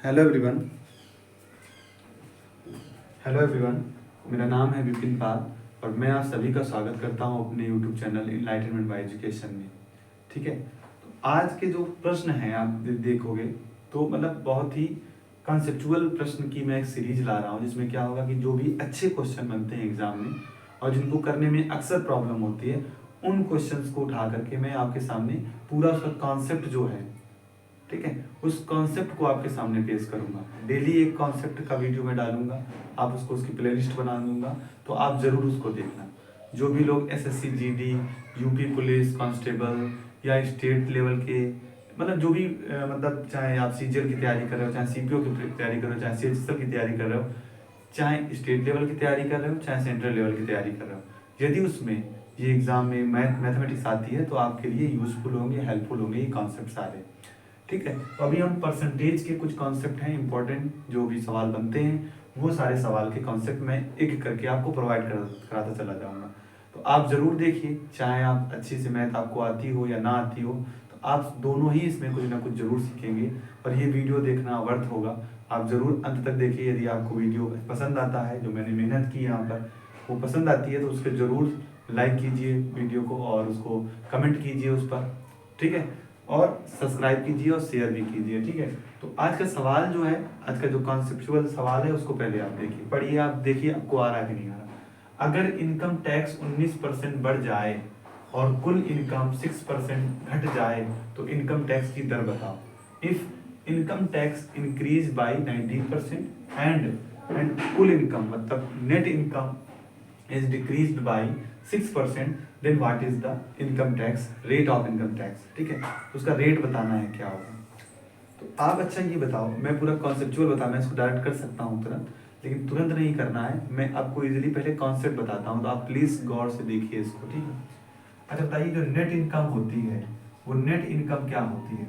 Hello everyone. Hello everyone, मेरा नाम है विपिन पाल और मैं आप सभी का स्वागत करता हूं अपने YouTube channel enlightenment bye education में। ठीक है, तो आज के जो प्रश्न हैं आप देखोगे तो मतलब बहुत ही कॉन्सेप्चुअल प्रश्न की मैं एक सीरीज ला रहा हूं, जिसमें क्या होगा कि जो भी अच्छे क्वेश्चन बनते हैं एग्जाम में और जिनको करने में अक्सर प्रॉब्लम होती है, उन क्वेश्चंस को उठा करके मैं आपके सामने पूरा उसका कॉन्सेप्ट जो है, ठीक है, उस कॉन्सेप्ट को आपके सामने पेश करूंगा। डेली एक कॉन्सेप्ट का वीडियो मैं डालूंगा, आप उसको उसकी प्लेलिस्ट बना दूंगा, तो आप जरूर उसको देखना। जो भी लोग SSC GD, UP police constable या स्टेट लेवल के मतलब जो भी मतलब चाहे आप सीजीएल की तैयारी कर रहे हो, चाहे सीपीओ की तैयारी कर रहे हो, चाहे सीएचएसएल की तैयारी कर रहे हो, चाहे स्टेट लेवल की तैयारी कर रहे हो, चाहे सेंट्रल लेवल की तैयारी कर रहे हो, यदि उसमें ये एग्जाम में मैथमेटिक्स आती है तो आपके लिए यूजफुल होंगे, हेल्पफुल होंगे ये कॉन्सेप्ट सारे। ठीक है, तो अभी हम परसेंटेज के कुछ कॉन्सेप्ट हैं इंपॉर्टेंट, जो भी सवाल बनते हैं वो सारे सवाल के कॉन्सेप्ट मैं एक करके आपको प्रोवाइड कराता चला जाऊंगा। तो आप जरूर देखिए, चाहे आप अच्छी से मैथ आपको आती हो या ना आती हो, तो आप दोनों ही इसमें कुछ ना कुछ जरूर सीखेंगे और ये वीडियो देखना वर्थ होगा। आप जरूर अंत तक देखिए। यदि आपको वीडियो पसंद आता है, जो मैंने मेहनत की यहाँ पर वो पसंद आती है, तो उसके जरूर लाइक कीजिए वीडियो को और उसको कमेंट कीजिए उस पर। ठीक है, और सब्सक्राइब कीजिए और शेयर भी कीजिए। ठीक है, तो आज का सवाल जो है, आज का जो कॉन्सेप्चुअल सवाल है, उसको पहले आप देखिए, पढ़िए, आप देखिए आपको आ रहा है कि नहीं आ रहा। अगर इनकम टैक्स 19% बढ़ जाए और कुल इनकम 6% घट जाए तो इनकम टैक्स की दर बताओ। If income tax increase by 19% and कुल इनकम मतलब net income is decreased by 6%, then what is the income tax rate of income tax। ठीक है, तो उसका रेट बताना है क्या होगा। तो आप अच्छा ये बताओ, मैं पूरा कॉन्सेप्चुअल बता, मैं इसको डायरेक्ट कर सकता हूँ तुरंत, लेकिन तुरंत नहीं करना है, मैं आपको इजीली पहले कॉन्सेप्ट बताता हूँ, तो आप प्लीज गौर से देखिए इसको। ठीक है, अच्छा बताइए, जो नेट इनकम होती है वो नेट इनकम क्या होती है।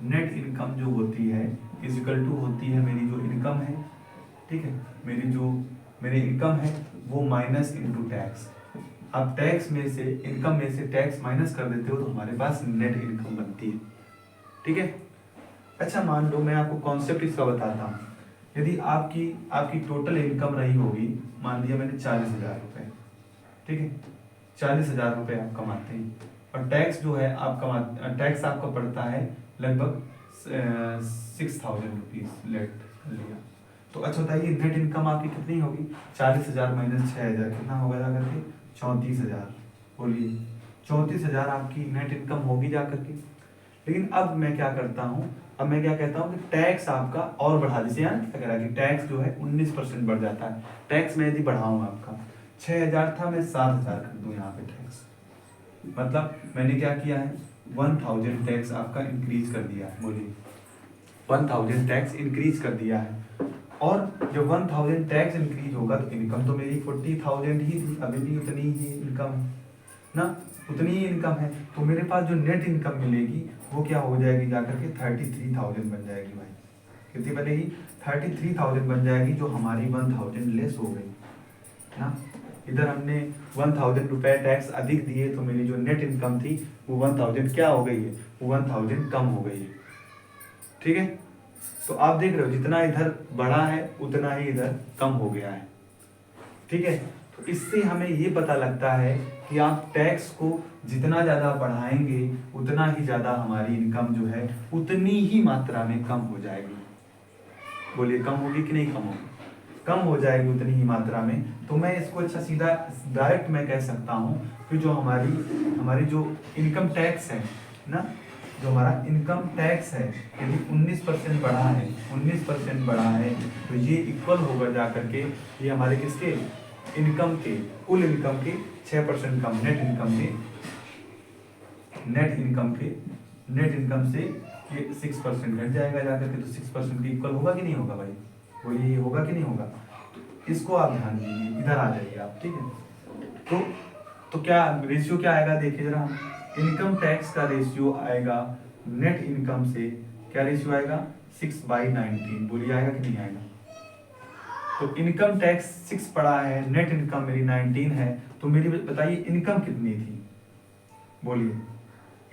नेट इनकम जो होती है इजिकल टू होती है मेरी जो इनकम है, ठीक है, मेरी इनकम है वो माइनस इनटू टैक्स। आप टैक्स में से, इनकम में से टैक्स माइनस कर देते हो तो हमारे पास नेट इनकम बनती है। ठीक है, अच्छा मान लो मैं आपको कॉन्सेप्ट इसका बताता हूँ। यदि आपकी आपकी टोटल इनकम रही होगी, मान लिया मैंने 40,000 रुपये, ठीक है, 40,000 रुपये आप कमाते हैं और टैक्स जो है आप टैक्स आपका पड़ता है लगभग 6,000 रुपीज लेट लिया। तो अच्छा बताइए, नेट इनकम आपकी कितनी होगी। 40,000 माइनस 6,000 कितना होगा जा करके 34,000। बोलिए, 34,000 आपकी नेट इनकम होगी जा करके। लेकिन अब मैं क्या करता हूँ, अब मैं क्या कहता हूँ कि टैक्स आपका और बढ़ा दीजिए। यार क्या कह रहा है कि टैक्स जो है 19% बढ़ जाता है। टैक्स में यदि बढ़ाऊँ आपका 6,000 था, मैं 7,000 कर दूँ यहाँ पे टैक्स, मतलब मैंने क्या किया है 1,000 टैक्स आपका इंक्रीज कर दिया है। बोलिए, 1,000 टैक्स इंक्रीज कर दिया है। और जब 1,000 टैक्स इंक्रीज होगा तो इनकम तो मेरी 40,000 ही थी, अभी भी उतनी ही इनकम है ना, उतनी ही इनकम है। तो मेरे पास जो नेट इनकम मिलेगी वो क्या हो जाएगी जाकर के 33,000 बन जाएगी। भाई कितनी बनेगी, 33,000 बन जाएगी, जो हमारी 1,000 लेस हो गई ना। इधर हमने 1,000 रुपए टैक्स अधिक दिए तो मेरी जो नेट इनकम थी वो 1,000 क्या हो गई है, वो 1,000 कम हो गई है। ठीक है, तो आप देख रहे हो जितना इधर बढ़ा है उतना ही इधर कम हो गया है। ठीक है, तो इससे हमें ये पता लगता है कि आप टैक्स को जितना ज़्यादा बढ़ाएंगे उतना ही ज़्यादा हमारी इनकम जो है उतनी ही मात्रा में कम हो जाएगी। बोलिए, कम होगी कि नहीं कम होगी, कम हो जाएगी उतनी ही मात्रा में। तो मैं इसको अच्छा सीधा डायरेक्ट मैं कह सकता हूँ कि जो हमारी हमारी जो इनकम टैक्स है ना, जो हमारा इनकम टैक्स है, यदि 19% बढ़ा है, 19% बढ़ा है, तो ये इक्वल होगा जा करके ये हमारे किसके, इनकम के, कुल इनकम के 6% कम, नेट इनकम के, नेट इनकम से ये 6% घट जाएगा जा करके। तो 6% के इक्वल होगा कि नहीं होगा भाई, बोलिए ये होगा कि नहीं होगा। तो इसको आप ध्यान दीजिए, इधर आ जाइए आप। ठीक है, तो क्या रेशियो क्या आएगा देखिए जरा, इनकम टैक्स का रेशियो आएगा नेट इनकम से, क्या रेशियो आएगा 6/19। बोलिए आएगा कि नहीं आएगा। तो इनकम टैक्स 6 पड़ा है, नेट इनकम मेरी 19 है, तो मेरी बताइए इनकम कितनी थी। बोलिए,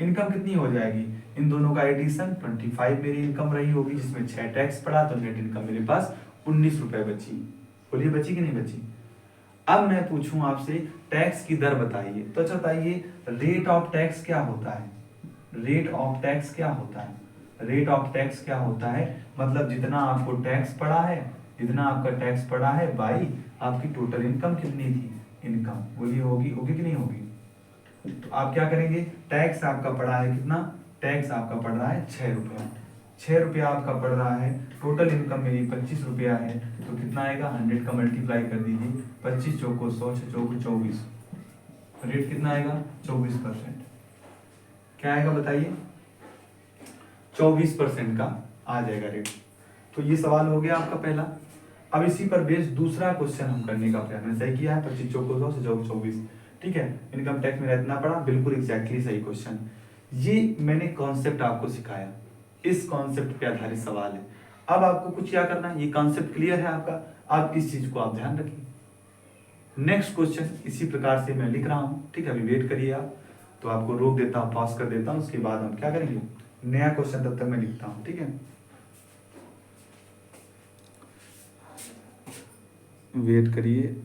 इनकम कितनी हो जाएगी, इन दोनों का एडिशन 25 मेरी इनकम रही होगी, जिसमें 6 टैक्स पड़ा, तो नेट इनकम मेरे पास 19 रुपए बची। बोलिए बची कि नहीं बची। अब मैं पूछूं आपसे टैक्स की दर बताइए, तो अच्छा बताइए रेट ऑफ टैक्स क्या होता है। रेट ऑफ टैक्स क्या होता है। रेट ऑफ टैक्स क्या होता है, मतलब जितना आपको टैक्स पड़ा है, जितना आपका टैक्स पड़ा है बाई आपकी टोटल इनकम कितनी थी, इनकम। बोलिए होगी कि नहीं होगी। तो आप क्या करेंगे, टैक्स आपका पड़ा है कितना, टैक्स आपका पड़ रहा है 6 रुपया, 6 रुपया आपका पड़ रहा है, टोटल इनकम मेरी 25 रुपया है, तो कितना आएगा 100 का मल्टीप्लाई कर दीजिए, 25 चौको 100, 6 चौको 24, रेट कितना आएगा 24%। क्या आएगा बताइए, 24% का आ जाएगा रेट। तो ये सवाल हो गया आपका पहला। अब इसी पर बेस दूसरा क्वेश्चन हम करने का प्रयास सही किया है, 25 चौको 100 से 24, ठीक है। इनकम टैक्स मेरा इतना पड़ा, बिल्कुल एग्जैक्टली सही क्वेश्चन। ये मैंने कॉन्सेप्ट आपको सिखाया, इस कॉन्सेप्ट पे आधारित सवाल है। अब आपको कुछ क्या करना है, ये कॉन्सेप्ट क्लियर है आपका, आप इस चीज को आप ध्यान रखिए। नेक्स्ट क्वेश्चन इसी प्रकार से मैं लिख रहा हूं, ठीक है। अभी वेट करिए आप, तो आपको रोक देता हूं, पॉज कर देता हूं, उसके बाद हम क्या करेंगे, नया क्वेश्चन तब तक मैं लिखता हूं, ठीक है। वेट करिए।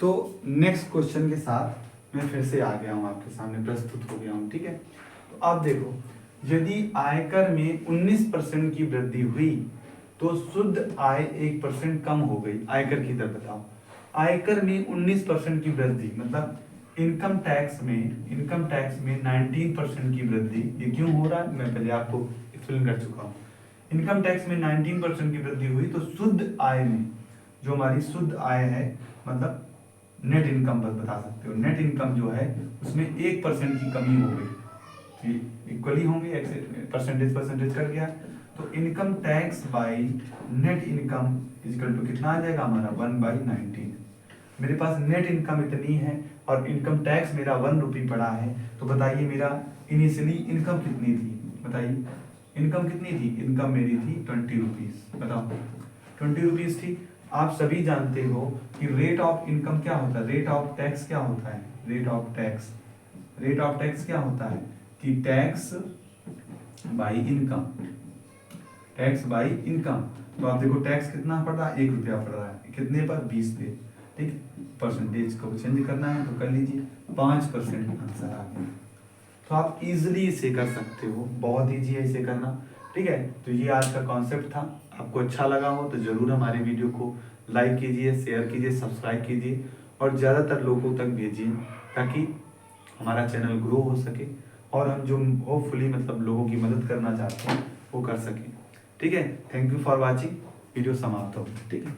तो नेक्स्ट क्वेश्चन के साथ मैं फिर से आ गया हूं, आपके सामने प्रस्तुत हो गया हूं, ठीक है। तो आप देखो, यदि आयकर में 19% की वृद्धि हुई तो शुद्ध आय 1% कम हो गई। आयकर की दर बताओ। आयकर में 19% की वृद्धि, मतलब इनकम टैक्स में 19% की वृद्धि। ये क्यों हो रहा है, मैं पहले आपको एक्सप्लेन कर चुका हूँ। इनकम टैक्स में 19% की वृद्धि हुई तो शुद्ध आय में, जो हमारी शुद्ध आय है, मतलब नेट इनकम बता सकते हो, नेट इनकम जो है उसमें 1% की कमी हो गई। इक्वली होंगे, परसेंटेज कट गया, तो income tax by net income equal to कितना आ जाएगा हमारा 1/19। मेरे पास नेट इनकम इतनी है और इनकम टैक्स मेरा 1 रुपये पड़ा है, तो बताइए मेरा इनिशियली इनकम कितनी थी, बताइए इनकम कितनी थी। इनकम मेरी थी 20 रुपीज, बताओ 20 रुपीज थी। आप सभी जानते हो कि रेट ऑफ इनकम क्या होता है, रेट ऑफ टैक्स क्या होता है, रेट ऑफ टैक्स क्या होता है कि tax by income, tax by income. तो आप देखो टैक्स कितना पड़ रहा है, 1 रुपया पड़ रहा है, कितने पर 20 पे, ठीक। परसेंटेज को चेंज करना है तो कर लीजिए, 5% आंसर आ गया। तो आप इजीली इसे कर सकते हो, बहुत ईजी है इसे करना, ठीक है। तो ये आज का कॉन्सेप्ट था। आपको अच्छा लगा हो तो जरूर हमारे वीडियो को लाइक कीजिए, शेयर कीजिए, सब्सक्राइब कीजिए और ज़्यादातर लोगों तक भेजिए, ताकि हमारा चैनल ग्रो हो सके और हम जो होपफुली मतलब लोगों की मदद करना चाहते हैं वो कर सकें, ठीक है। Thank you for watching, video समाप्त हो, ठीक है।